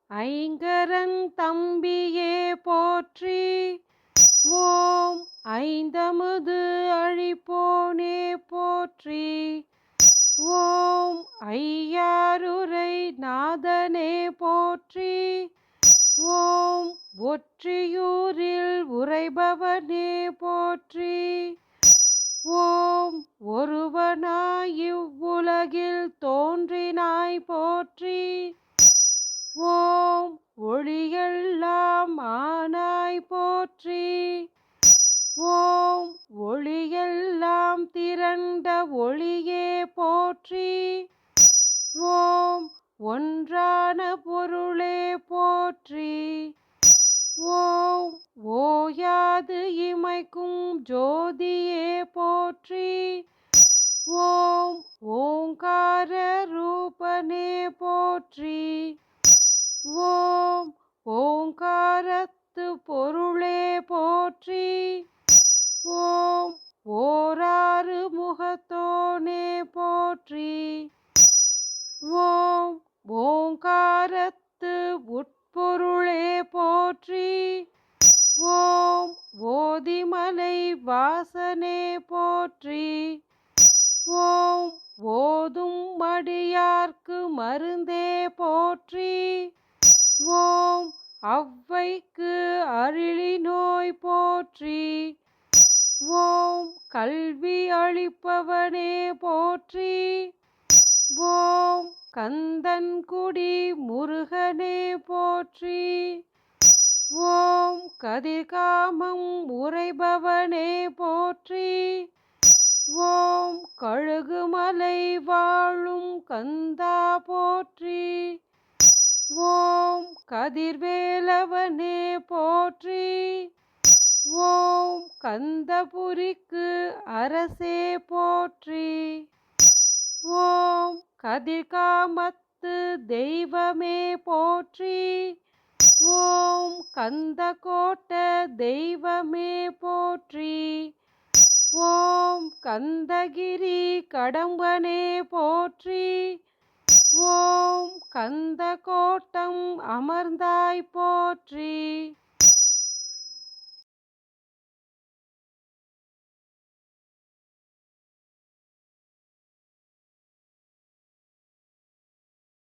ஐங்கரன் தம்பியே போற்றி. ஓம் ஐந்தமுது அழிப்போனே போற்றி. ஓம் ஐயாருரை நாதனே போற்றி. ஓம் ஒற்றியூரில் உறைபவனே போற்றி. ஓம் ஒருவனாய் இவ்வுலகில் தோன்றினாய் போற்றி. ஓம் ஒளியெல்லாம் ஆனாய் போற்றி. ஓம் ஒளியெல்லாம் திரண்ட ஒளியே போற்றி. ஓம் ஒன்றான பொருளே போற்றி. ஓம் ஓயாது இமைக்கும் ஜோதியே போற்றி. ஓம் ஓங்கார ரூபனே போற்றி. ஓம் ஓங்காரத்து பொருளே போற்றி. ஓம் ஓராறு முகத்தோனே போற்றி. ஓம் ஓங்காரத்து உட்பொருளே போற்றி. ஓம் ஓதிமலை வாசனே போற்றி. ஓம் ஓதும் அடியார்க்கு மருந்தே போற்றி. ஓம் ஔவைக்கு அருளி நோய் போற்றி. ஓம் கல்வி அளிப்பவனே போற்றி. ஓம் கந்தன்குடி முருகனே போற்றி. ஓம் கதிர்காமம் உறைபவனே போற்றி. ஓம் கழுகுமலை வாழும் கந்தா போற்றி. ஓம் கதிர்வேலவனே போற்றி. ஓம் கந்தபுரிக்கு அரசே போற்றி. ஓம் கதிர்காமத்து தெய்வமே போற்றி. ஓம் கந்தகோட்ட தெய்வமே போற்றி. ஓம் கந்தகிரி கடம்பனே போற்றி. ஓம் கந்தகோட்டம் அமர்ந்தாய் போற்றி.